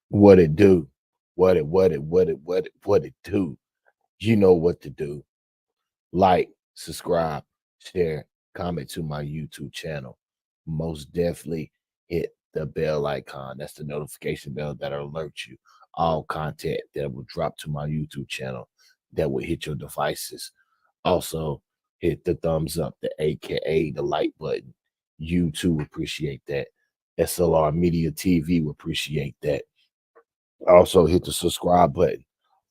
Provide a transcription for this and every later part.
What it do? What it do? You know what to do. Like, subscribe, share, comment to my YouTube channel. Most definitely hit the bell icon. That's the notification bell that alert you all content that will drop to my YouTube channel that will hit your devices. Also, hit the thumbs up, the AKA the like button. YouTube appreciate that. S.L.R Media TV will appreciate that. Also, hit the subscribe button.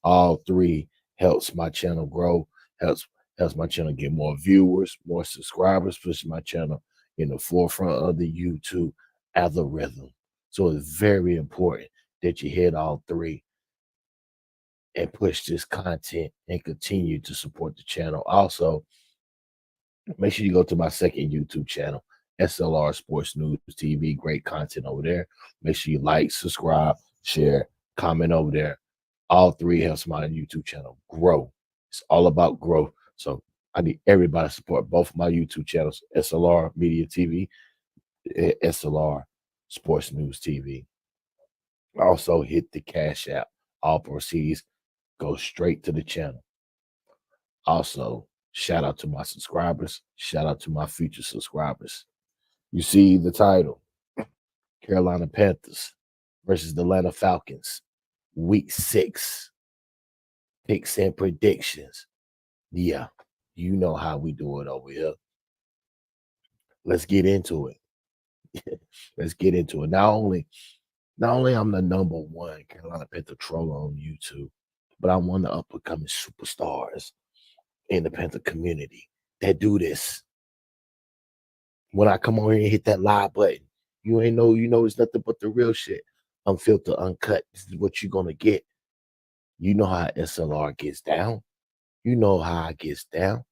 All three helps my channel grow, helps helps my channel get more viewers, more subscribers, push my channel in the forefront of the YouTube algorithm. So it's very important that you hit all three and push this content and continue to support the channel. Also, make sure you go to my second YouTube channel, S.L.R Sports News TV. Great content over there. Make sure you like, subscribe, share, comment over there. All three helps my YouTube channel grow. It's all about growth. So I need everybody to support both of my YouTube channels, S.L.R Media TV, S.L.R Sports News TV. Also hit the Cash App. All proceeds go straight to the channel. Also, shout out to my subscribers. Shout out to my future subscribers. You see the title, Carolina Panthers versus the Atlanta Falcons, Week 6, picks and predictions. Yeah, you know how we do it over here. Let's get into it. Let's get into it. Not only I'm the number one Carolina Panther troller on YouTube, but I'm one of the up and coming superstars in the Panther community that do this. When I come on here and hit that live button, you ain't know, it's nothing but the real shit. Unfiltered, uncut. This is what you're gonna get. You know how S.L.R gets down. You know how I gets down.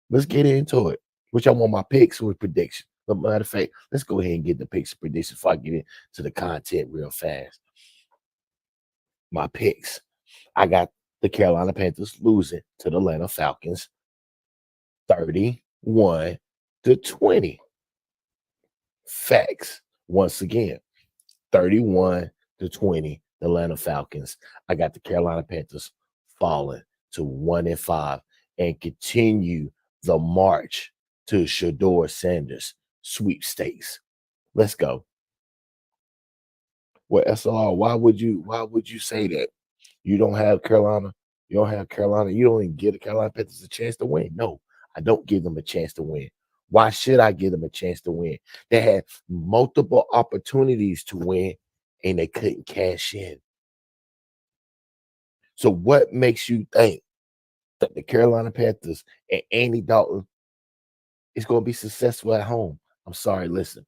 Let's get into it. Which I want my picks with prediction. But matter of fact, let's go ahead and get the picks and predictions before I get into the content real fast. My picks. I got the Carolina Panthers losing to the Atlanta Falcons 31-20. Facts. Once again, 31-20. The Atlanta Falcons. I got the Carolina Panthers falling to 1-5 and continue the march to Shador Sanders sweepstakes. Let's go. Well, SLR, why would you say that? You don't have Carolina. You don't have Carolina. You don't even give the Carolina Panthers a chance to win. No, I don't give them a chance to win. Why should I give them a chance to win? They had multiple opportunities to win and they couldn't cash in. So what makes you think that the Carolina Panthers and Andy Dalton is going to be successful at home? I'm sorry, listen.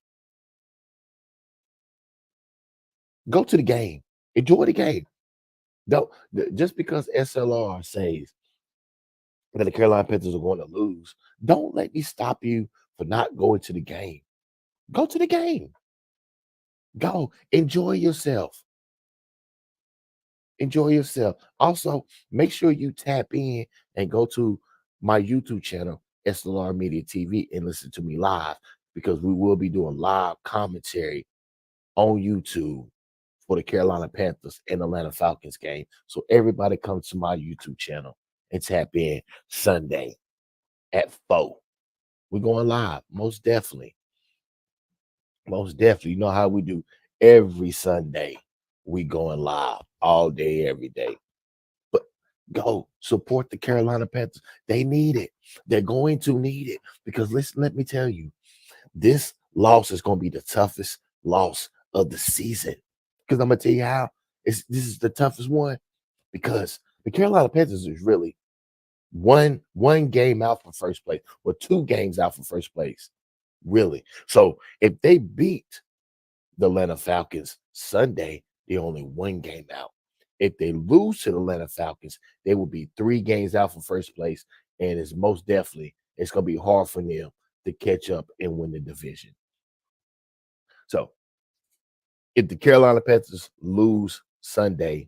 Go to the game. Enjoy the game. Don't just because SLR says that the Carolina Panthers are going to lose, don't let me stop you for not going to the game. Go to the game. Go. Enjoy yourself. Enjoy yourself. Also, make sure you tap in and go to my YouTube channel, S.L.R Media TV, and listen to me live because we will be doing live commentary on YouTube for the Carolina Panthers and Atlanta Falcons game. So everybody come to my YouTube channel and tap in Sunday at 4. We're going live, most definitely. Most definitely. You know how we do every Sunday. We going live all day, every day. But go support the Carolina Panthers. They need it. They're going to need it because listen, let me tell you, this loss is going to be the toughest loss of the season. Because I'm gonna tell you how this is the toughest one because the Carolina Panthers is really one game out for first place, or 2 games out for first place, really. So if they beat the Atlanta Falcons Sunday, they're only 1 game out. If they lose to the Atlanta Falcons, they will be 3 games out for first place, and it's gonna be hard for them to catch up and win the division. So if the Carolina Panthers lose Sunday,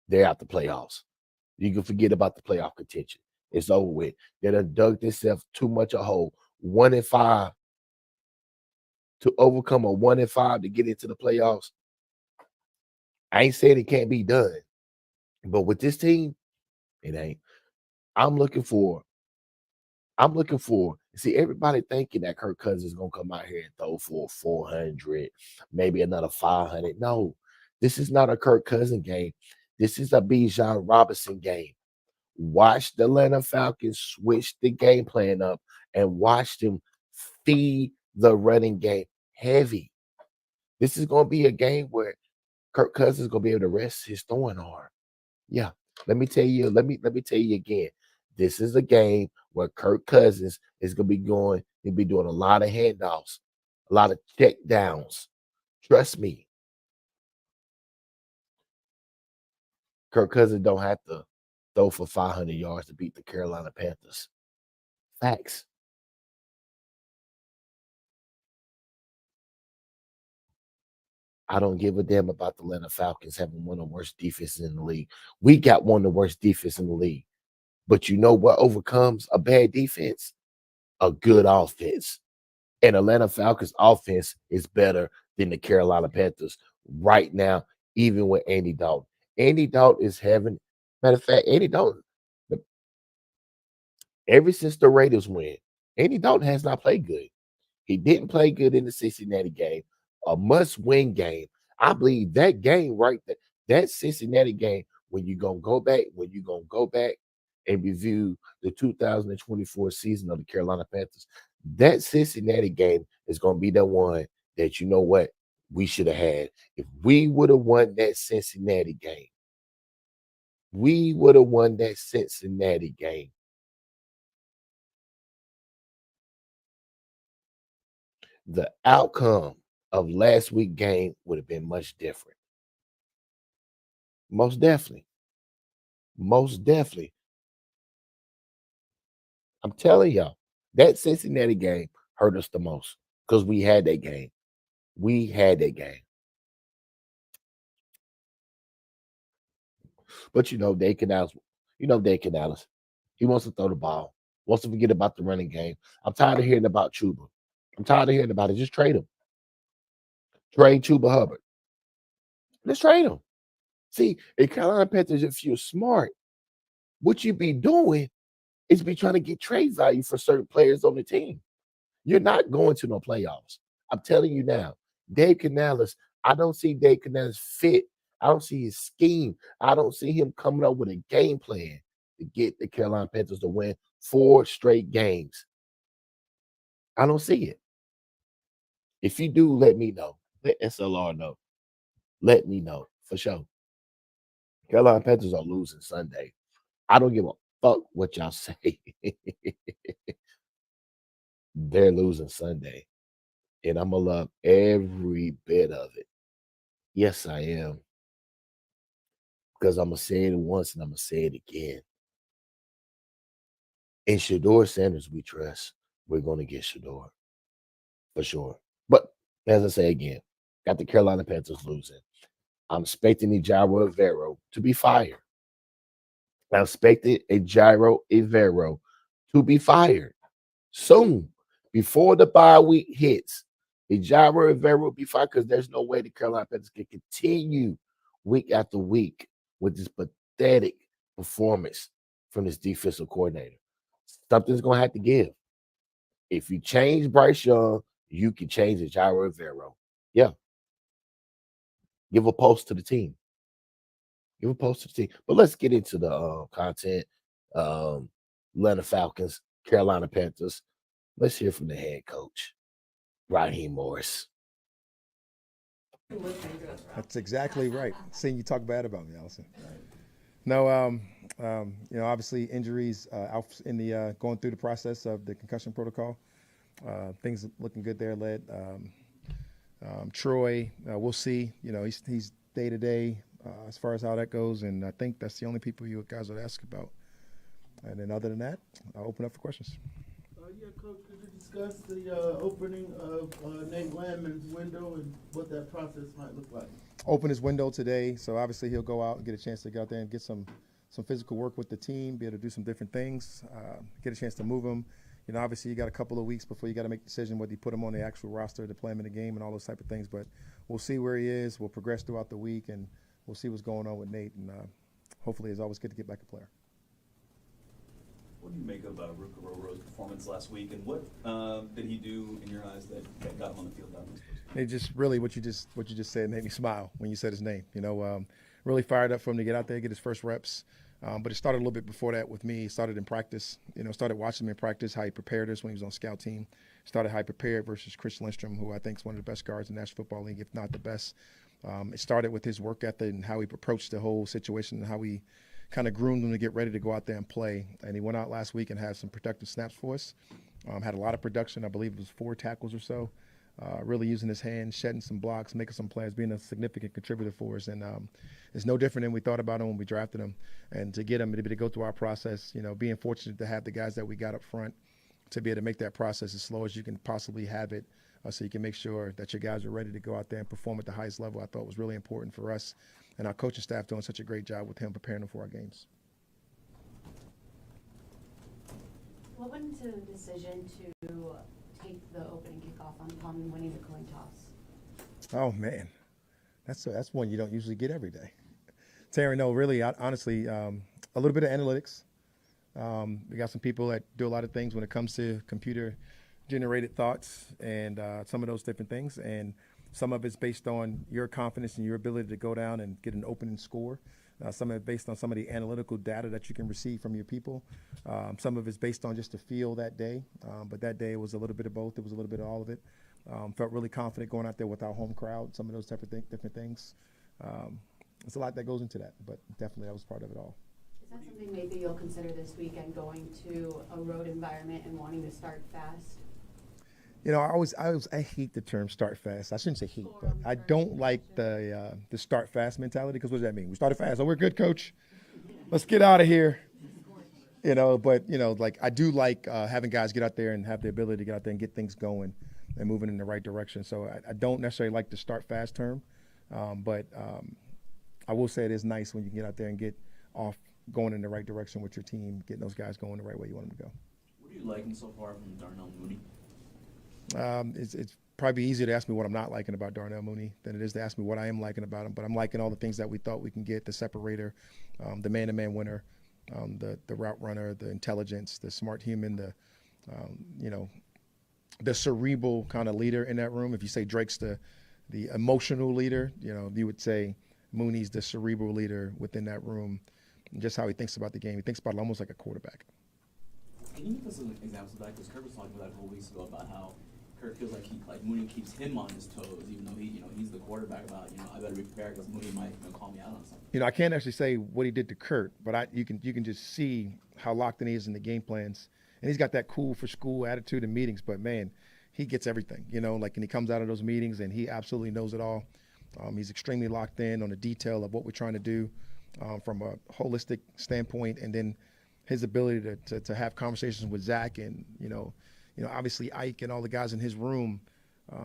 they're out the playoffs. You can forget about the playoff contention. It's over with. They done dug themselves too much a hole. 1-5 to overcome a 1-5 to get into the playoffs. I ain't saying it can't be done, but with this team, it ain't. I'm looking for see everybody thinking that Kirk Cousins is gonna come out here and throw for 400, maybe another 500. No, this is not a Kirk Cousins game. This is a Bijan Robinson game. Watch the Atlanta Falcons switch the game plan up and watch them feed the running game heavy. This is gonna be a game where Kirk Cousins is gonna be able to rest his throwing arm. Yeah. Let me tell you again. This is a game where Kirk Cousins is gonna be going, he'll be doing a lot of handoffs, a lot of check downs. Trust me, Kirk Cousins don't have to throw for 500 yards to beat the Carolina Panthers. Facts. I don't give a damn about the Atlanta Falcons having one of the worst defenses in the league. We got one of the worst defense in the league. But you know what overcomes a bad defense? A good offense. And Atlanta Falcons offense is better than the Carolina Panthers right now, even with Andy Dalton. Andy Dalton is having, matter of fact, Andy Dalton, ever since the Raiders win, Andy Dalton has not played good. He didn't play good in the Cincinnati game, a must-win game. I believe that game right there, that Cincinnati game, when you're gonna go back and review the 2024 season of the Carolina Panthers, that Cincinnati game is gonna be the one that you know what we should have had. If we would have won that Cincinnati game, we would have won that Cincinnati game. The outcome of last week's game would have been much different. Most definitely. Most definitely. I'm telling y'all, that Cincinnati game hurt us the most because we had that game. We had that game. But Dave Canales, he wants to throw the ball, wants to forget about the running game. I'm tired of hearing about Chuba. I'm tired of hearing about it. Just trade him. Trade Chuba Hubbard. Let's trade him. See, in Carolina Panthers, if you're smart, what you be doing is be trying to get trade value for certain players on the team. You're not going to no playoffs. I'm telling you now. Dave Canales, I don't see Dave Canales fit. I don't see his scheme. I don't see him coming up with a game plan to get the Carolina Panthers to win 4 straight games. I don't see it. If you do, let me know. Let S.L.R know. Let me know for sure. Carolina Panthers are losing Sunday. I don't give a fuck what y'all say. They're losing Sunday. And I'm gonna love every bit of it. Yes, I am. Because I'm gonna say it once and I'm gonna say it again. In Shador Sanders, we trust. We're gonna get Shador for sure. But as I say again, got the Carolina Panthers losing. I'm expecting the Gyro Evero to be fired. I'm expecting a Gyro Evero to be fired soon before the bye week hits. The Gyro Rivera will be fine because there's no way the Carolina Panthers can continue week after week with this pathetic performance from this defensive coordinator. Something's going to have to give. If you change Bryce Young, you can change the Gyro Rivera. Yeah, give a post to the team. Give a post to the team. But let's get into the content. Um, Atlanta Falcons, Carolina Panthers. Let's hear from the head coach, Raheem Morris. That's exactly right. Seeing you talk bad about me, Allison. No, obviously injuries out in the going through the process of the concussion protocol. Things looking good there. Led Troy. We'll see. He's day to day as far as how that goes, and I think that's the only people you guys would ask about. And then other than that, I'll open up for questions. Yeah, Coach, could you discuss the opening of Nate Landman's window and what that process might look like? Open his window today, so obviously he'll go out and get a chance to go out there and get some physical work with the team, be able to do some different things, get a chance to move him. Obviously you got a couple of weeks before you got to make a decision whether you put him on the actual roster to play him in the game and all those type of things. But we'll see where he is. We'll progress throughout the week, and we'll see what's going on with Nate, and hopefully it's always good to get back a player. What do you make of Rukoro's performance last week, and what did he do in your eyes that got him on the field down this person? It just really what you just said made me smile when you said his name. Really fired up for him to get out there, get his first reps. But it started a little bit before that with me. It started in practice. Started watching him in practice, how he prepared us when he was on scout team. Started how he prepared versus Chris Lindstrom, who I think is one of the best guards in the National Football League, if not the best. It started with his work ethic and how he approached the whole situation and how he kind of groomed him to get ready to go out there and play. And he went out last week and had some productive snaps for us. Had a lot of production. I believe it was 4 tackles or so. Really using his hands, shedding some blocks, making some plays, being a significant contributor for us. And it's no different than we thought about him when we drafted him. And to get him to go through our process, being fortunate to have the guys that we got up front to be able to make that process as slow as you can possibly have it, so you can make sure that your guys are ready to go out there and perform at the highest level, I thought was really important for us. And our coaching staff doing such a great job with him preparing him for our games. What went into the decision to take the opening kickoff upon winning the coin toss? Oh, man. That's one you don't usually get every day. Terry, no, really, honestly, a little bit of analytics. We got some people that do a lot of things when it comes to computer-generated thoughts and some of those different things. And some of it's based on your confidence and your ability to go down and get an opening score. Some of it based on some of the analytical data that you can receive from your people. Some of it's based on just the feel that day. But that day it was a little bit of both. It was a little bit of all of it. Felt really confident going out there with our home crowd, some of those type of different things. There's a lot that goes into that, but definitely that was part of it all. Is that something maybe you'll consider this weekend, going to a road environment and wanting to start fast? I hate the term start fast. I shouldn't say hate, but I don't like the start fast mentality, because what does that mean? We started fast. Oh, we're good, coach. Let's get out of here. But I do like having guys get out there and have the ability to get out there and get things going and moving in the right direction. So I don't necessarily like the start fast term, but I will say it is nice when you can get out there and get off going in the right direction with your team, getting those guys going the right way you want them to go. What are you liking so far from Darnell Mooney? It's probably easier to ask me what I'm not liking about Darnell Mooney than it is to ask me what I am liking about him. But I'm liking all the things that we thought we can get: the separator, the man-to-man winner, the route runner, the intelligence, the smart human, the cerebral kind of leader in that room. If you say Drake's the emotional leader, you would say Mooney's the cerebral leader within that room. And just how he thinks about the game. He thinks about it almost like a quarterback. Can you give us some examples of that? Because Kirk was talking about that a couple weeks ago about how Kirk feels like Mooney keeps him on his toes, even though he's the quarterback. About I better be prepared because Mooney might call me out on something. I can't actually say what he did to Kurt, but you can just see how locked in he is in the game plans, and he's got that cool for school attitude in meetings. But man, he gets everything. And he comes out of those meetings and he absolutely knows it all. He's extremely locked in on the detail of what we're trying to do from a holistic standpoint, and then his ability to have conversations with Zach and obviously Ike and all the guys in his room,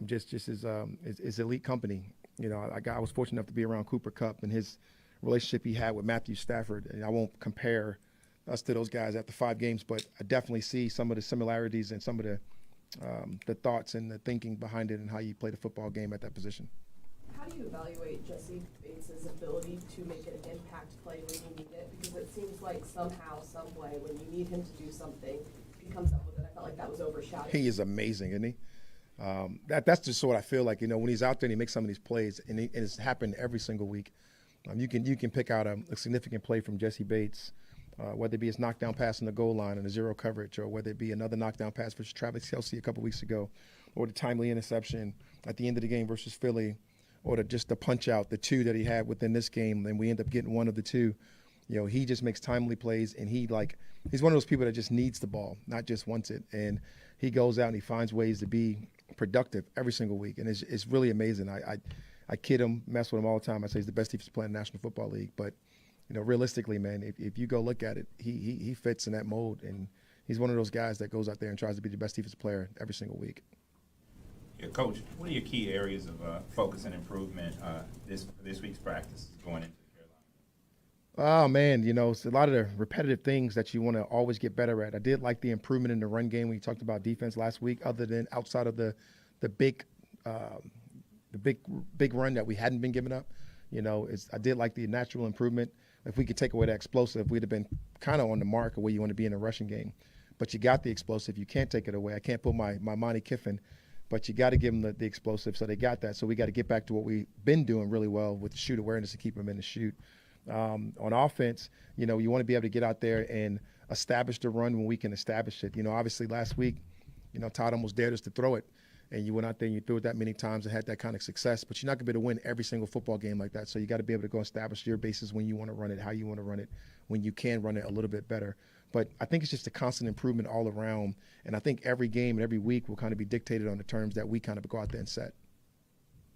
just is elite company. I was fortunate enough to be around Cooper Kupp and his relationship he had with Matthew Stafford, and I won't compare us to those guys after 5 games, but I definitely see some of the similarities and some of the thoughts and the thinking behind it and how you play the football game at that position. How do you evaluate Jesse Bates' ability to make an impact play when you need it? Because it seems like somehow, some way, when you need him to do something, he comes up with it. I felt like that was overshadowed. He is amazing, isn't he? That's just what I feel like. When he's out there and he makes some of these plays, and it's happened every single week. You can pick out a significant play from Jesse Bates, whether it be his knockdown pass on the goal line and a zero coverage, or whether it be another knockdown pass versus Travis Kelce a couple weeks ago, or the timely interception at the end of the game versus Philly, or just the punch out, the 2 that he had within this game, and we end up getting 1 of the 2. He just makes timely plays, and he's one of those people that just needs the ball, not just wants it. And he goes out and he finds ways to be productive every single week, and it's really amazing. I kid him, mess with him all the time. I say he's the best defensive player in the National Football League, but realistically, man, if you go look at it, he fits in that mold, and he's one of those guys that goes out there and tries to be the best defensive player every single week. Yeah, Coach, what are your key areas of focus and improvement this week's practice going into Carolina? Oh, man, it's a lot of the repetitive things that you want to always get better at. I did like the improvement in the run game when you talked about defense last week, other than outside of the big run that we hadn't been giving up. I did like the natural improvement. If we could take away that explosive, we'd have been kind of on the mark of where you want to be in a rushing game. But you got the explosive. You can't take it away. I can't put my Monty Kiffin, but you got to give them the explosive. So they got that. So we got to get back to what we've been doing really well with the shoot awareness to keep them in the shoot. On offense, you want to be able to get out there and establish the run when we can establish it. Obviously last week, Todd almost dared us to throw it. And you went out there and you threw it that many times and had that kind of success. But you're not going to be able to win every single football game like that. So you got to be able to go establish your bases when you want to run it, how you want to run it, when you can run it a little bit better. But I think it's just a constant improvement all around. And I think every game and every week will kind of be dictated on the terms that we kind of go out there and set.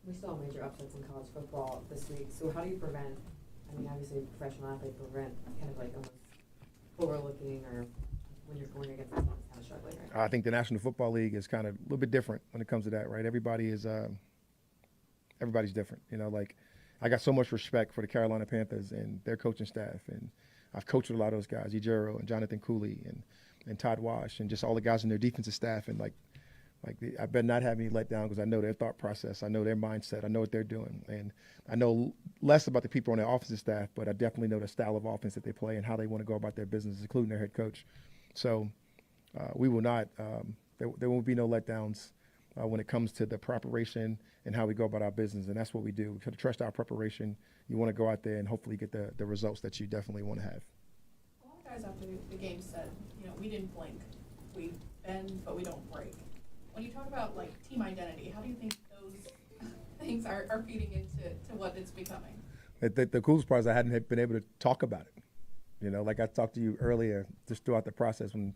We saw major upsets in college football this week. So how do you prevent, obviously professional athletes prevent kind of like almost overlooking or when you're going against a team that's kind of struggling right now? I think the National Football League is kind of a little bit different when it comes to that, right? Everybody's different. I got so much respect for the Carolina Panthers and their coaching staff, and I've coached with a lot of those guys, Ejiro and Jonathan Cooley and Todd Wash and just all the guys in their defensive staff. And I better not have any letdown because I know their thought process, I know their mindset, I know what they're doing, and I know less about the people on their offensive staff, but I definitely know the style of offense that they play and how they want to go about their business, including their head coach. So we will not. There won't be no letdowns when it comes to the preparation and how we go about our business, and that's what we do. We gotta trust our preparation. You want to go out there and hopefully get the results that you definitely want to have. A lot of guys after the game said, we didn't blink, we bend, but we don't break. When you talk about team identity, how do you think those things are feeding into what it's becoming? The coolest part is I hadn't been able to talk about it. Like I talked to you earlier, just throughout the process when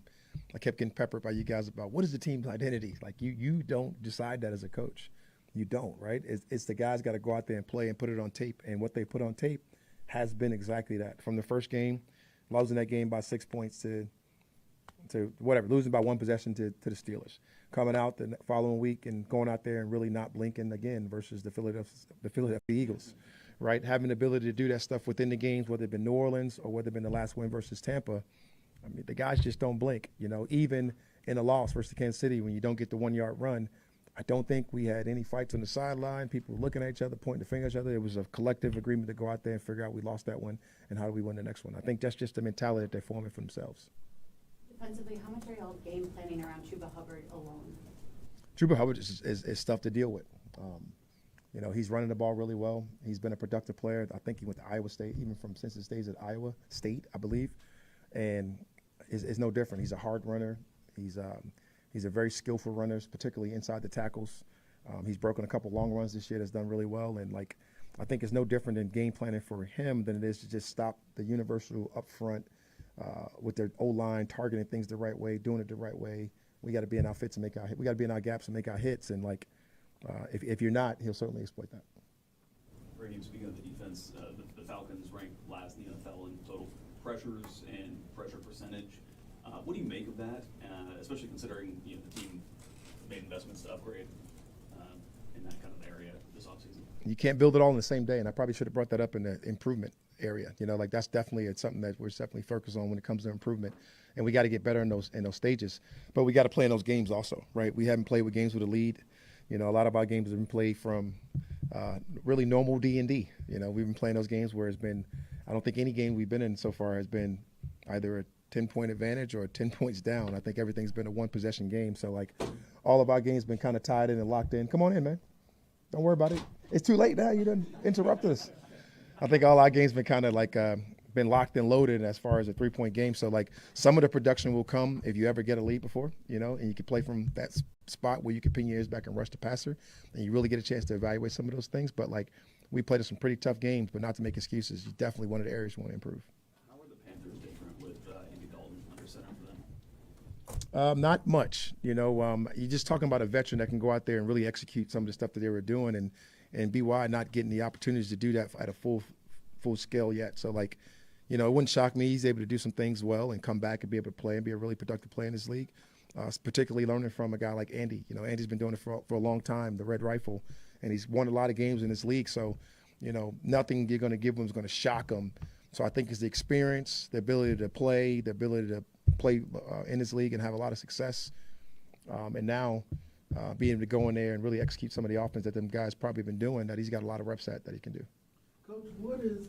I kept getting peppered by you guys about what is the team's identity. You don't decide that as a coach. You don't, right? It's the guys got to go out there and play and put it on tape. And what they put on tape has been exactly that. From the first game, losing that game by 6 points to whatever, losing by one possession to the Steelers. Coming out the following week and going out there and really not blinking again versus the Philadelphia Eagles. Right, having the ability to do that stuff within the games, whether it been New Orleans or whether it been the last win versus Tampa. The guys just don't blink. Even in a loss versus Kansas City, when you don't get the 1 yard run, I don't think we had any fights on the sideline. People were looking at each other, pointing the finger at each other. It was a collective agreement to go out there and figure out we lost that one and how do we win the next one. I think that's just the mentality that they're forming for themselves. Defensively, how much are y'all game planning around Chuba Hubbard alone? Chuba Hubbard is tough to deal with. He's running the ball really well. He's been a productive player. I think he went to Iowa State, even since his days at Iowa State, I believe. And it's no different. He's a hard runner. He's a very skillful runner, particularly inside the tackles. He's broken a couple long runs this year that's done really well. And I think it's no different in game planning for him than it is to just stop the universal up front with their O-line, targeting things the right way, doing it the right way. We got to be in our fits and we got to be in our gaps and make our hits. And if you're not, he'll certainly exploit that. Brady, speaking of the defense, the Falcons ranked last in the NFL in total pressures and pressure percentage. What do you make of that, especially considering the team made investments to upgrade in that kind of area this offseason? You can't build it all in the same day, and I probably should have brought that up in the improvement area. That's definitely something that we're definitely focused on when it comes to improvement, and we got to get better in those stages. But we got to play in those games also, right? We haven't played with games with a lead. A lot of our games have been played from really normal D&D. We've been playing those games where it's been, I don't think any game we've been in so far has been either a 10-point advantage or 10 points down. I think everything's been a one-possession game. So, all of our games been kind of tied in and locked in. Come on in, man. Don't worry about it. It's too late now. You done interrupted us. I think all our games been kind of been locked and loaded as far as a three-point game. So, some of the production will come if you ever get a lead before, and you can play from that spot where you can pin your ears back and rush the passer, and you really get a chance to evaluate some of those things. But, we played some pretty tough games, but not to make excuses. It's definitely one of the areas you want to improve. How are the Panthers different with Andy Dalton under center for them? Not much. You're just talking about a veteran that can go out there and really execute some of the stuff that they were doing, and BY not getting the opportunities to do that at a full scale yet. So, it wouldn't shock me. He's able to do some things well and come back and be able to play and be a really productive player in this league, particularly learning from a guy like Andy. Andy's been doing it for a long time, the Red Rifle, and he's won a lot of games in this league. So, nothing you're going to give him is going to shock him. So I think it's the experience, the ability to play in this league and have a lot of success, and now being able to go in there and really execute some of the offense that them guys probably been doing that he's got a lot of reps at that he can do. Coach, what is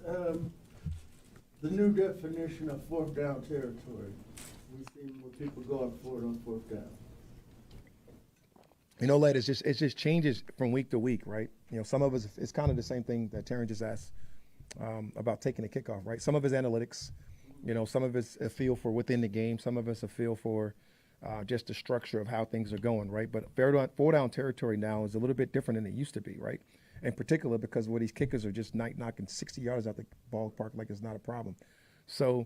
the new definition of fourth down territory? We see when people going for it on fourth down. Led, it just changes from week to week, right? Some of us, it's kind of the same thing that Taryn just asked about taking the kickoff, right? Some of it's analytics, some of it's a feel for within the game, some of it's a feel for just the structure of how things are going, right? But four down territory now is a little bit different than it used to be, right? In particular, because where these kickers are just knocking 60 yards out the ballpark like it's not a problem. So,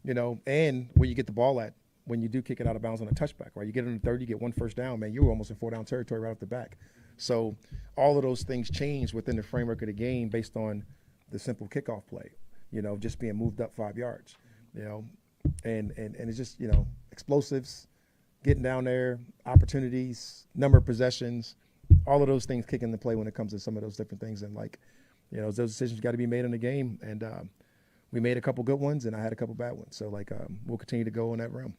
and where you get the ball at when you do kick it out of bounds on a touchback, right? You get it in the third, you get one first down, man, you're almost in four down territory right off the back. So all of those things change within the framework of the game based on the simple kickoff play, just being moved up 5 yards, and it's just, explosives, getting down there, opportunities, number of possessions, all of those things kick into play when it comes to some of those different things. And those decisions got to be made in the game. And we made a couple good ones, and I had a couple bad ones. So we'll continue to go in that realm.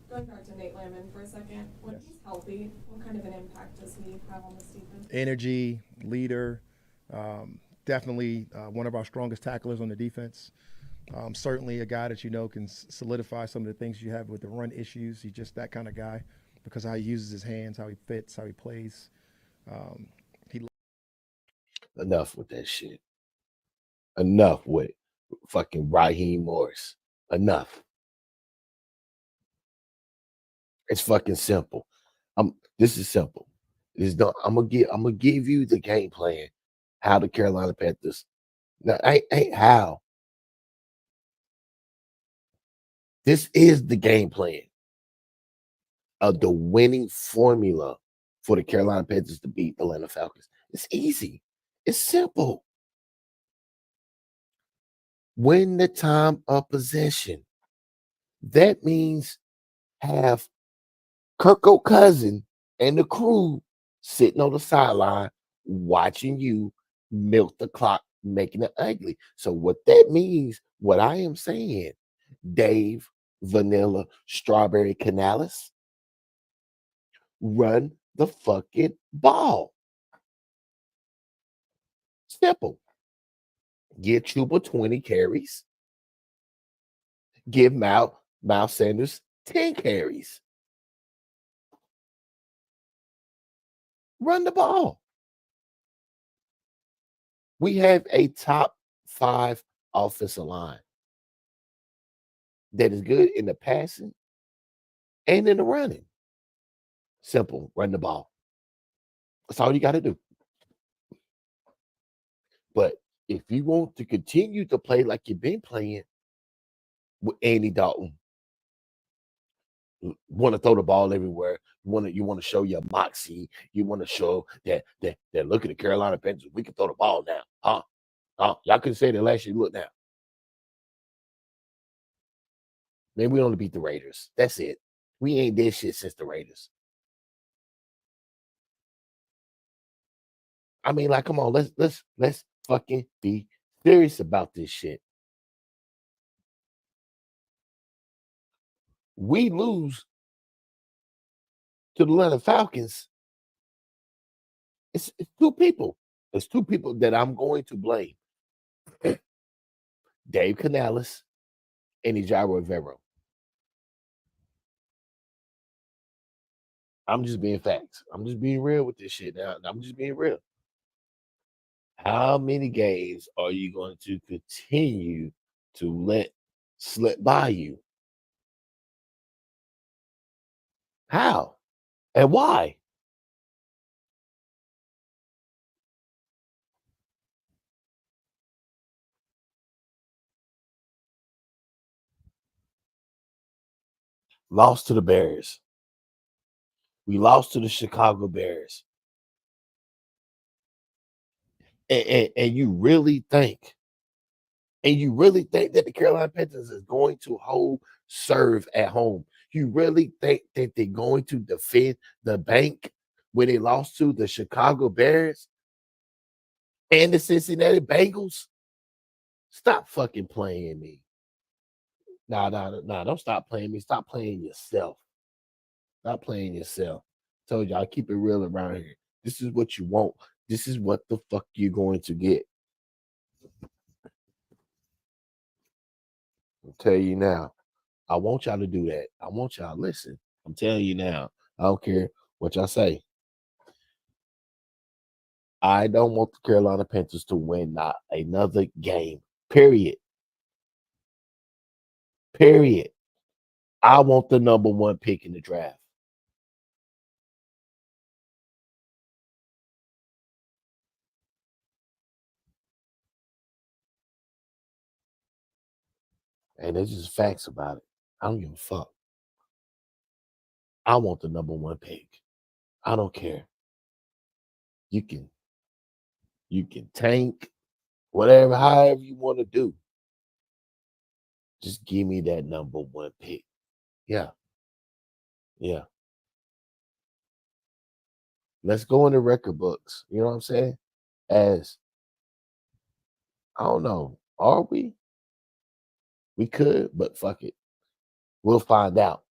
Going back to Nate Landman for a second, when Yes. he's healthy, what kind of an impact does he have on this defense? Energy, leader, definitely one of our strongest tacklers on the defense. Certainly a guy that can solidify some of the things you have with the run issues. He's just that kind of guy because of how he uses his hands, how he fits, how he plays. Enough with that shit. Enough with fucking Raheem Morris. Enough. It's fucking simple. This is simple. I'm gonna give you the game plan. How the Carolina Panthers. Now, ain't how. This is the game plan of the winning formula for the Carolina Panthers to beat the Atlanta Falcons. It's easy. It's simple. Win the time of possession. That means have Kirk Cousin and the crew sitting on the sideline watching you milk the clock, making it ugly. So what that means, what I am saying, Dave, Vanilla, Strawberry Canales, run the fucking ball. Simple. Give Chuba 20 carries. Give Miles Sanders 10 carries. Run the ball. We have a top 5 offensive line that is good in the passing and in the running. Simple. Run the ball. That's all you got to do. But if you want to continue to play like you've been playing with Andy Dalton, want to throw the ball everywhere. You want to show your moxie. You want to show that look at the Carolina Panthers. We can throw the ball now. Y'all couldn't say that last year. Look now. Maybe we only beat the Raiders. That's it. We ain't did shit since the Raiders. I mean, come on, let's fucking be serious about this shit. We lose to the Atlanta Falcons. It's two people. It's two people that I'm going to blame. Dave Canales and Ejiro Evero. I'm just being facts. I'm just being real with this shit now. I'm just being real. How many games are you going to continue to let slip by you? How? And why? Lost to the Bears. We lost to the Chicago Bears. And you really think that the Carolina Panthers is going to serve at home? You really think that they're going to defend the bank when they lost to the Chicago Bears and the Cincinnati Bengals? Stop fucking playing me. Nah, don't stop playing me. Stop playing yourself. Stop playing yourself. Told y'all, keep it real around here. This is what you want. This is what the fuck you're going to get. I'll tell you now. I want y'all to do that. I want y'all listen. I'm telling you now. I don't care what y'all say. I don't want the Carolina Panthers to win not another game. Period. Period. I want the number one pick in the draft. And there's just facts about it. I don't give a fuck. I want the number one pick. I don't care. You can tank, whatever, however you want to do. Just give me that number one pick. Yeah. Yeah. Let's go in the record books. You know what I'm saying? As I don't know, are we? We could, but fuck it. We'll find out.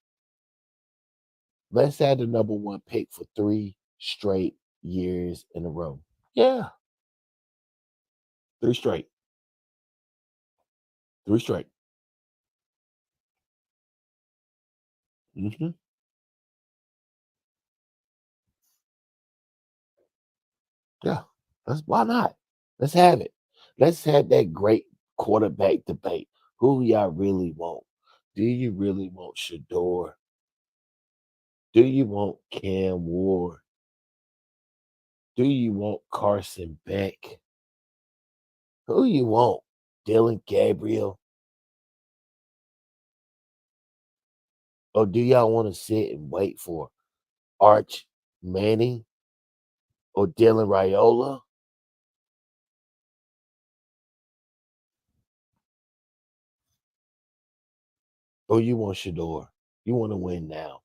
Let's add the number one pick for 3 straight years in a row. Yeah. 3 straight. 3 straight. Mm-hmm. Yeah. Why not? Let's have it. Let's have that great quarterback debate. Who y'all really want? Do you really want Shador? Do you want Cam Ward? Do you want Carson Beck? Who you want? Dylan Gabriel? Or do y'all want to sit and wait for Arch Manning or Dylan Raiola? Or you want Shador? You want to win now.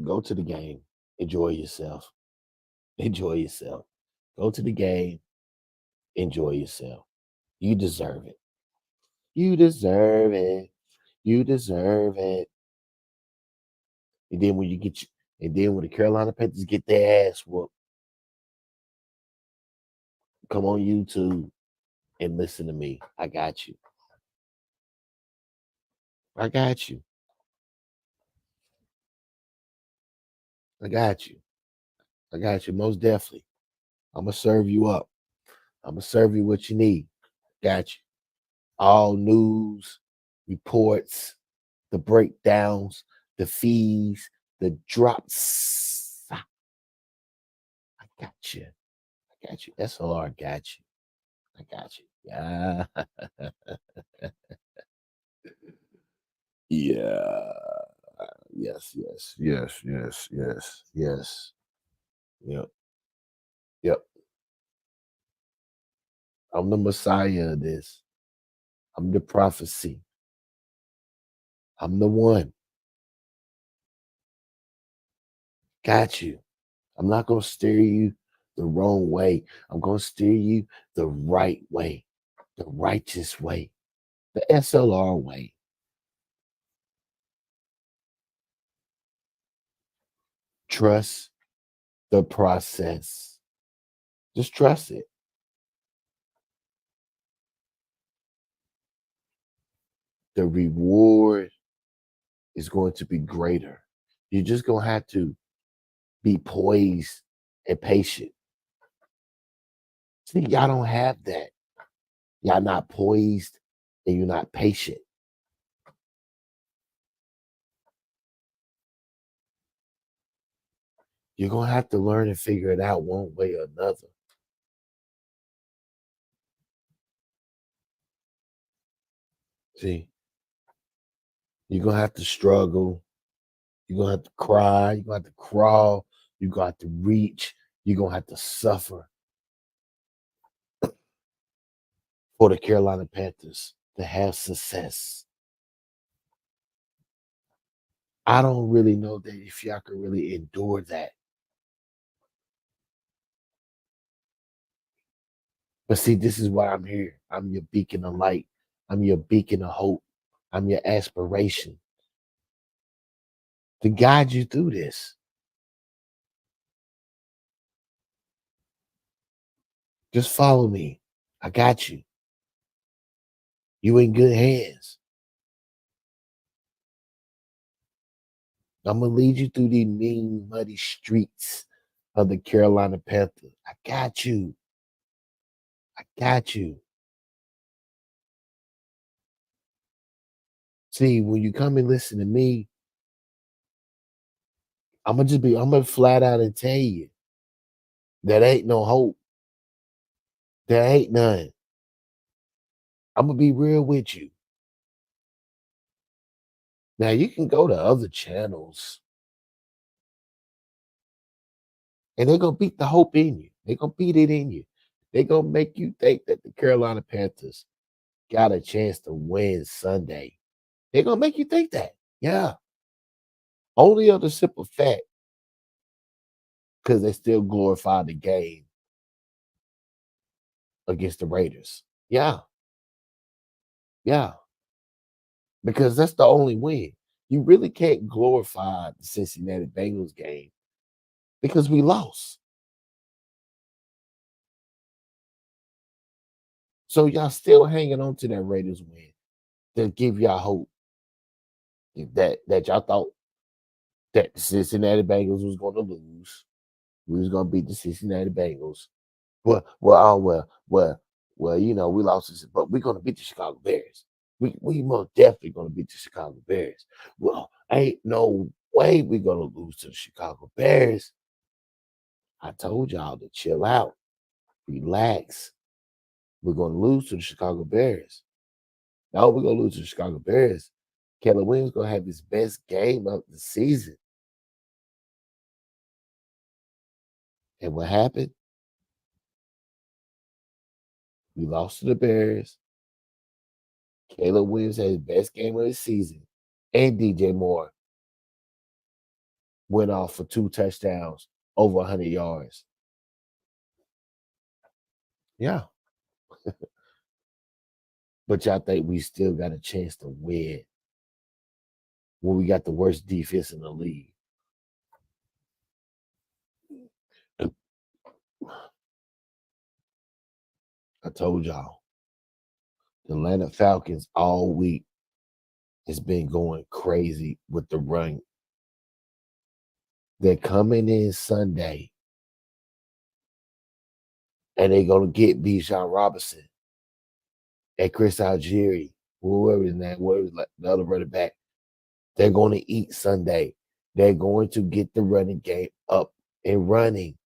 Go to the game. Enjoy yourself. Enjoy yourself. Go to the game. Enjoy yourself. You deserve it. You deserve it. You deserve it. And then when you get you, and then when the Carolina Panthers get their ass whooped, come on YouTube and listen to me. I got you. I got you. I got you. I got you. Most definitely. I'm gonna serve you up. I'm gonna serve you what you need. Got you. All news, reports, the breakdowns, the fees, the drops. I got you. I got you. S.L.R. got you. I got you. Yeah. Yeah. Yes, yes, yes, yes, yes, yes. Yep. Yep. I'm the Messiah of this. I'm the prophecy. I'm the one. Got you. I'm not going to steer you the wrong way. I'm going to steer you the right way, the righteous way, the S.L.R. way. Trust the process. Just trust it. The reward is going to be greater. You're just going to have to be poised and patient. See, y'all don't have that. Y'all not poised and you're not patient. You're going to have to learn and figure it out one way or another. See, you're going to have to struggle. You're going to have to cry. You're going to have to crawl. You're going to have to reach. You're going to have to suffer for the Carolina Panthers to have success. I don't really know that if y'all can really endure that. But see, this is why I'm here. I'm your beacon of light. I'm your beacon of hope. I'm your aspiration to guide you through this. Just follow me. I got you. You in good hands. I'm gonna lead you through these mean, muddy streets of the Carolina Panthers. I got you. I got you. See, when you come and listen to me, I'm gonna flat out and tell you that ain't no hope. There ain't none. I'm gonna be real with you. Now you can go to other channels and they're gonna beat the hope in you. They're gonna beat it in you. They're gonna make you think that the Carolina Panthers got a chance to win Sunday. They're gonna make you think that. Yeah. Only on the simple fact because they still glorify the game against the Raiders. Yeah. Yeah. Because that's the only win. You really can't glorify the Cincinnati Bengals game because we lost. So y'all still hanging on to that Raiders win to give y'all hope that y'all thought that the Cincinnati Bengals was going to lose. We was going to beat the Cincinnati Bengals. Well, you know, we lost this, but we're going to beat the Chicago Bears. We most definitely going to beat the Chicago Bears. Well, ain't no way we're going to lose to the Chicago Bears. I told y'all to chill out, relax. We're going to lose to the Chicago Bears. No, we're going to lose to the Chicago Bears. Keller Williams going to have his best game of the season. And what happened? We lost to the Bears. Caleb Williams had his best game of the season. And DJ Moore went off for 2 touchdowns, over 100 yards. Yeah. But y'all think we still got a chance to win when we got the worst defense in the league. I told y'all. The Atlanta Falcons all week has been going crazy with the run. They're coming in Sunday and they're going to get Bijan Robinson and Chris Algieri, whoever is that, whoever the other running back. They're going to eat Sunday. They're going to get the running game up and running.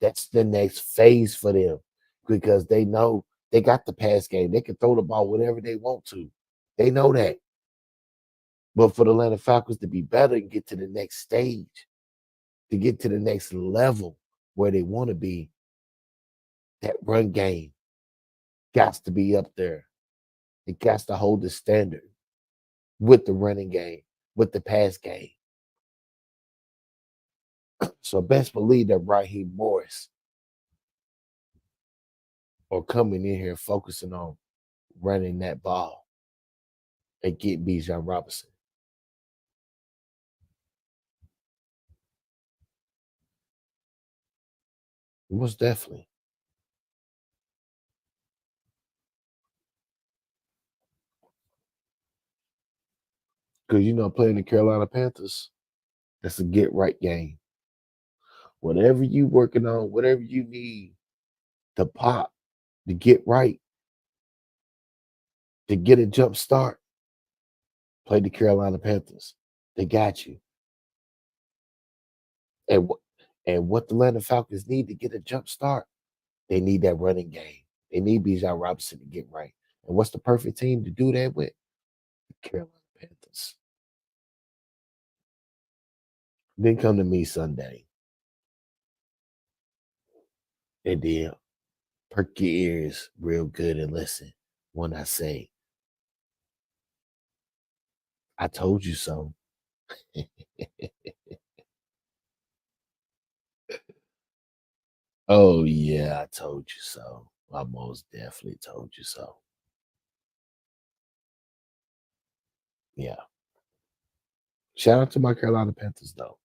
That's the next phase for them because they know they got the pass game. They can throw the ball whenever they want to. They know that. But for the Atlanta Falcons to be better and get to the next stage, to get to the next level where they want to be, that run game got to be up there. It got to hold the standard with the running game, with the pass game. So best believe that Raheem Morris are coming in here focusing on running that ball and get Bijan Robinson. Most definitely. Because, you know, playing the Carolina Panthers, that's a get right game. Whatever you working on, whatever you need to pop, to get right, to get a jump start, play the Carolina Panthers. They got you. And what the Atlanta Falcons need to get a jump start, they need that running game. They need Bijan Robinson to get right. And what's the perfect team to do that with? The Carolina Panthers. Then come to me Sunday. And then perk your ears real good and listen when I say, I told you so. Oh, yeah, I told you so. I most definitely told you so. Yeah. Shout out to my Carolina Panthers, though.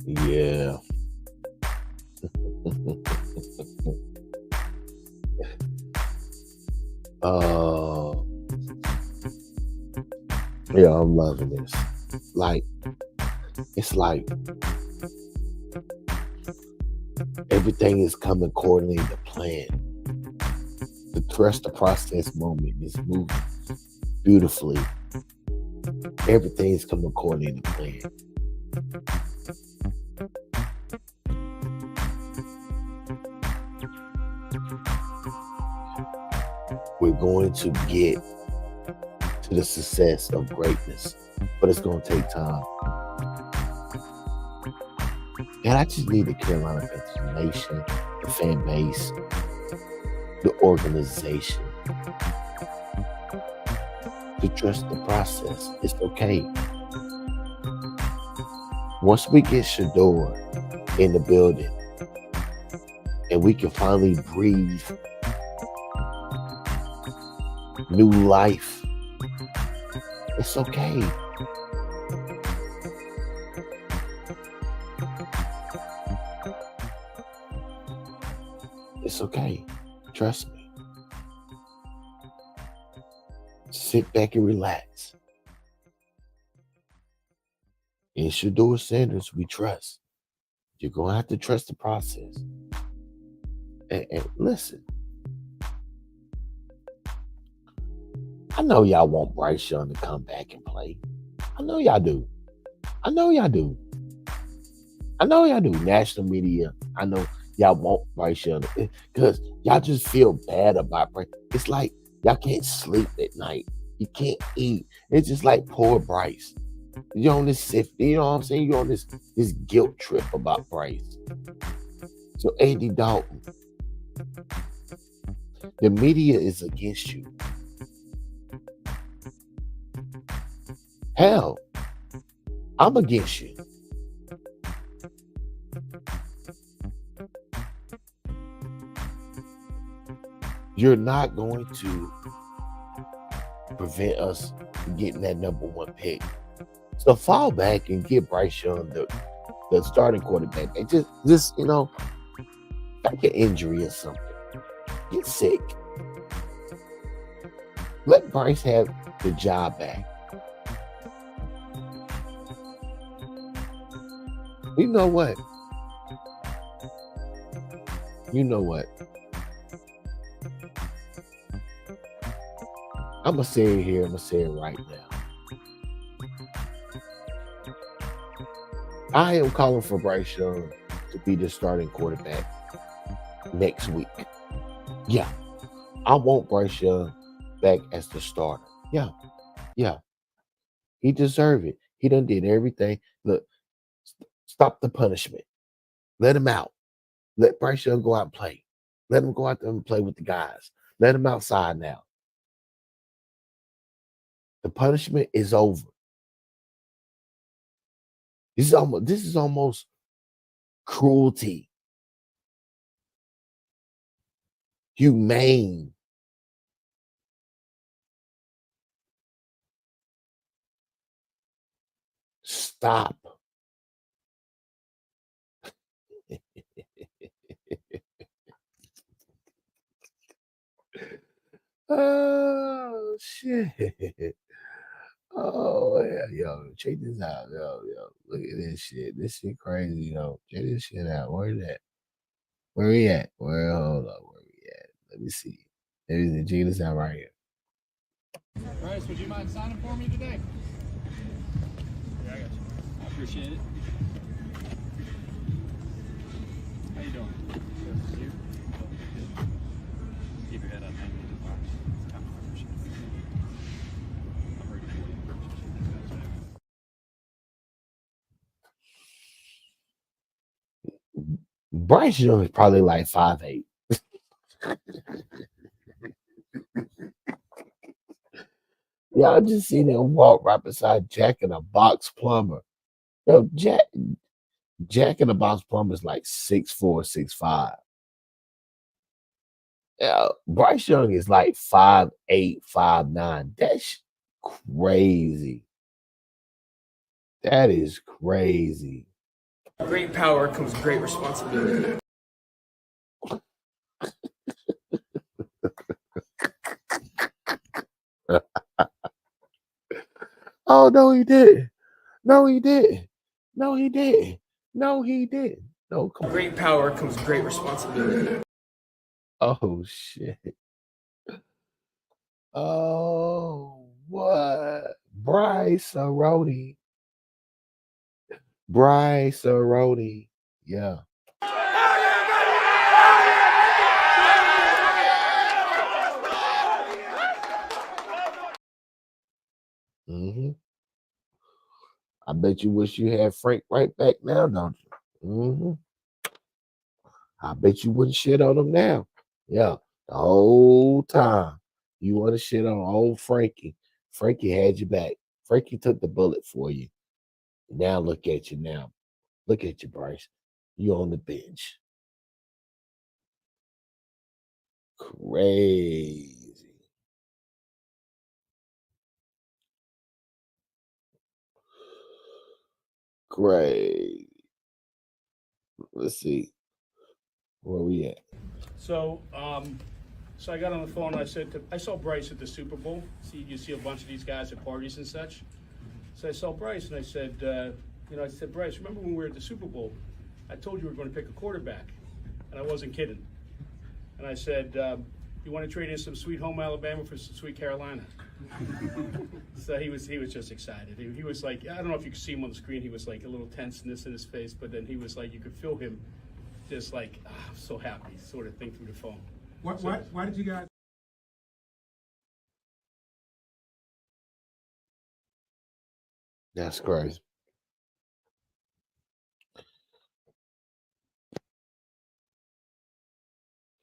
Yeah. uh, yeah, I'm loving this. Like, it's like everything is coming accordingly to plan. The trust the process moment is moving beautifully. Everything is coming according to plan. We're going to get to the success of greatness, but it's going to take time. And I just need the Carolina Panthers nation, the fan base, the organization to trust the process. It's okay. Once we get Shador in the building and we can finally breathe new life, it's okay. It's okay. Trust me. Sit back and relax. In Shador Sanders, we trust. You're going to have to trust the process. And listen, I know y'all want Bryce Young to come back and play. I know y'all do. I know y'all do. I know y'all do. National media, I know y'all want Bryce Young because y'all just feel bad about Bryce. It's like y'all can't sleep at night. You can't eat. It's just like poor Bryce. You're on this, you know what I'm saying? You're on this guilt trip about Bryce. So Andy Dalton, the media is against you. Hell, I'm against you. You're not going to prevent us from getting that number one pick. So fall back and get Bryce Young the starting quarterback. And just like an injury or something. Get sick. Let Bryce have the job back. You know what? I'm going to say it here. I'm going to say it right now. I am calling for Bryce Young to be the starting quarterback next week. Yeah. I want Bryce Young back as the starter. Yeah. He deserved it. He done did everything. Look, stop the punishment. Let him out. Let Bryce Young go out and play. Let him go out there and play with the guys. Let him outside now. The punishment is over. This is almost cruelty. Humane. Stop. Oh shit. Oh yeah, yo, check this out, yo. Look at this shit. This shit crazy, yo. Check this shit out. Where that? Where we at? Hold up, where we at? Let me see. Check this out right here. Bryce, would you mind signing for me today? Yeah, I got you. I appreciate it. How you doing? Good. You? Good. Keep your head up, man. I appreciate it. I'm ready for you. Bryce Young is probably like 5'8". Y'all just seen him walk right beside Jack and a box plumber. Yo, Jack and the box plumber is like 6'4", 6'5". Yeah, Bryce Young is like 5'8", 5'9". That's crazy. That is crazy. Great power comes great responsibility. Oh, no, he didn't. No, he didn't. No, he didn't. No, he didn't. No, come on. Great power comes great responsibility. Oh, shit. Oh, what? Bryce Aroni. Bryce Aroni. Yeah. Mm-hmm. I bet you wish you had Frank right back now, don't you? Mm-hmm. I bet you wouldn't shit on him now. Yeah. The whole time you want to shit on old Frankie. Frankie had you back. Frankie took the bullet for you. Now look at you now. Look at you, Bryce. You on the bench. Crazy. Great. Let's see. Where we at? So I got on the phone and I saw Bryce at the Super Bowl. You see a bunch of these guys at parties and such. So I saw Bryce and I said, Bryce, remember when we were at the Super Bowl? I told you we were going to pick a quarterback, and I wasn't kidding. And I said, you want to trade in some sweet home Alabama for some sweet Carolina? So he was just excited. He was like, I don't know if you could see him on the screen. He was like a little tenseness in his face, but then he was like, you could feel him just like, I'm so happy, sort of thing through the phone. Why did you guys? That's crazy.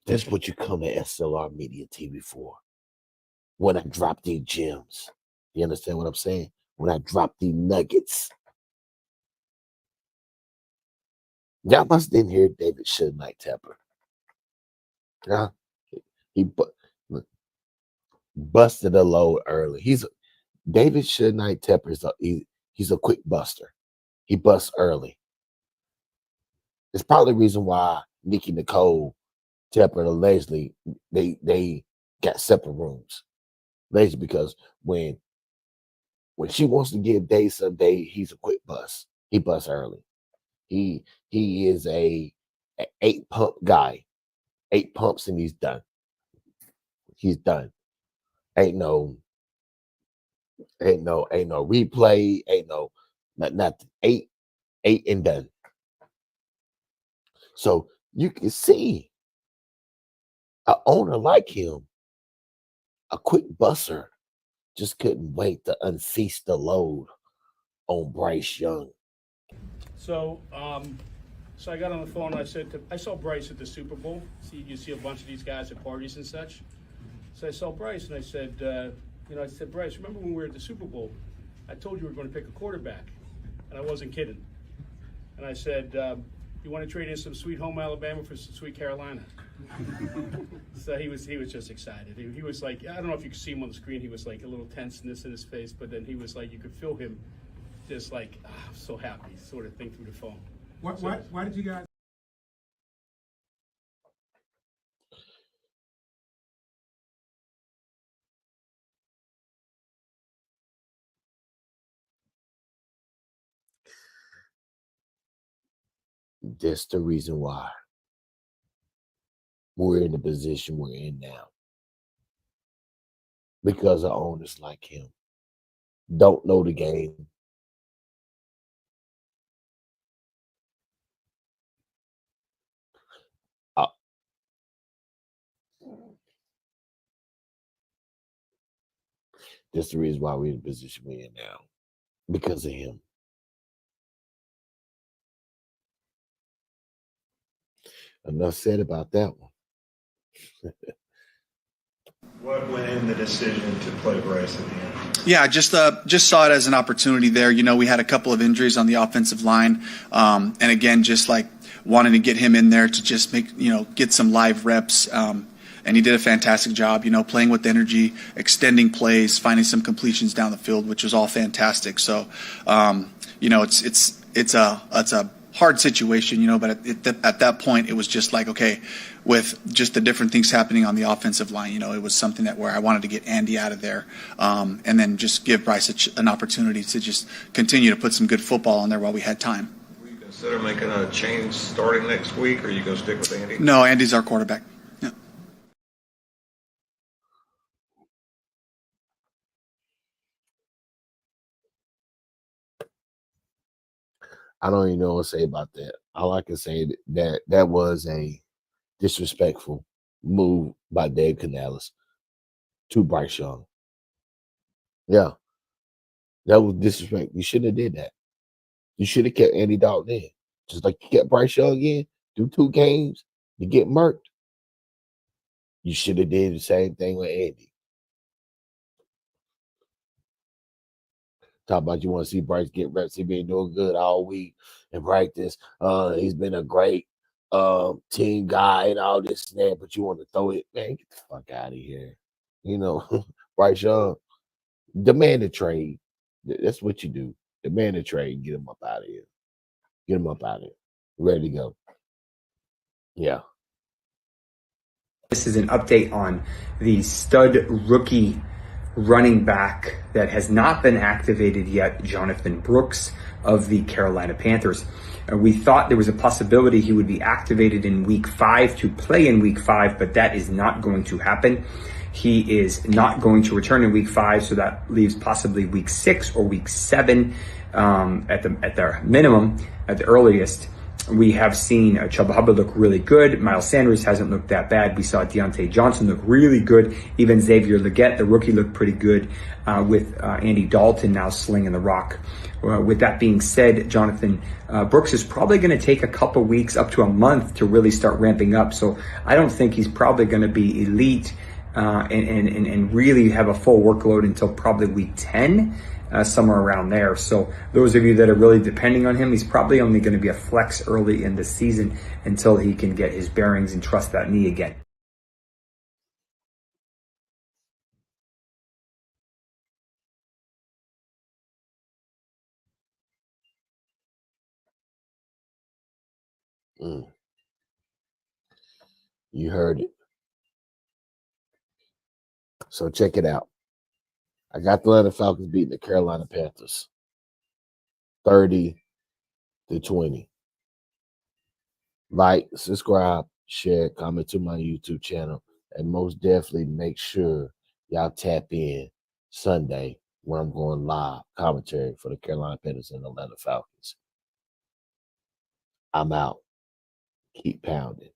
That's what you come to S.L.R Media TV for. When I drop these gems. You understand what I'm saying? When I drop these nuggets. Y'all must didn't hear David Shudnight Tepper. Yeah. He busted a load early. David Shudnight Tepper he's a quick buster. He busts early. It's probably the reason why Nikki Nicole Tepper allegedly they got separate rooms. Allegedly because when she wants to give Dave some day, he's a quick bust. He busts early. He is a 8 pump guy. 8 pumps and he's done. He's done. Ain't no replay. Ain't no nothing. 8 and done. So you can see an owner like him, a quick busser, just couldn't wait to unfeast the load on Bryce Young. So I got on the phone and I saw Bryce at the Super Bowl. You see a bunch of these guys at parties and such. So I saw Bryce and I said, Bryce, remember when we were at the Super Bowl? I told you we were going to pick a quarterback, and I wasn't kidding. And I said, you want to trade in some sweet home Alabama for some sweet Carolina? So he was just excited. He was like, I don't know if you could see him on the screen. He was like a little tenseness in his face, but then he was like, you could feel him just like, I'm so happy, sort of thing through the phone. Why did you guys? That's the reason why we're in the position we're in now. Because of owners like him. Don't know the game. That's the reason why we're in the position we're in now. Because of him. Enough said about that one. What went in the decision to play Bryce at the end? Yeah, just saw it as an opportunity there. You know, we had a couple of injuries on the offensive line. And again, just like wanting to get him in there to just get some live reps. And he did a fantastic job, playing with energy, extending plays, finding some completions down the field, which was all fantastic. So, it's a hard situation, but at that point, it was just like, okay, with just the different things happening on the offensive line, it was something where I wanted to get Andy out of there, and then just give Bryce an opportunity to just continue to put some good football on there while we had time. Will you consider making a change starting next week, or are you going to stick with Andy? No, Andy's our quarterback. Yeah. I don't even know what to say about that. All I can say that was a disrespectful move by Dave Canales to Bryce Young. Yeah, that was disrespect. You shouldn't have did that. You should have kept Andy Dalton in. Just like you kept Bryce Young in, do 2 games, you get murked. You should have did the same thing with Andy. Talk about you want to see Bryce get reps. He been doing good all week in practice. He's been a great team guy and all this and that, but you want to throw it, man, get the fuck out of here. Bryce Young, demand a trade. That's what you do. Demand a trade, get him up out of here. Get him up out of here. Ready to go. Yeah. This is an update on the stud rookie running back that has not been activated yet, Jonathan Brooks of the Carolina Panthers. We thought there was a possibility he would be activated in week 5 to play in week 5, but that is not going to happen. He is not going to return in week 5, so that leaves possibly week 6 or week 7 at the minimum, at the earliest. We have seen Chuba Hubbard look really good. Miles Sanders hasn't looked that bad. We saw Deontay Johnson look really good. Even Xavier Legette, the rookie, looked pretty good with Andy Dalton now slinging the rock. With that being said, Jonathan Brooks is probably going to take a couple weeks, up to a month, to really start ramping up. So I don't think he's probably going to be elite and really have a full workload until probably week 10. Somewhere around there. So those of you that are really depending on him, he's probably only going to be a flex early in the season until he can get his bearings and trust that knee again. You heard it. So check it out. I got the Atlanta Falcons beating the Carolina Panthers 30-20. Like, subscribe, share, comment to my YouTube channel, and most definitely make sure y'all tap in Sunday when I'm going live commentary for the Carolina Panthers and Atlanta Falcons. I'm out. Keep pounding.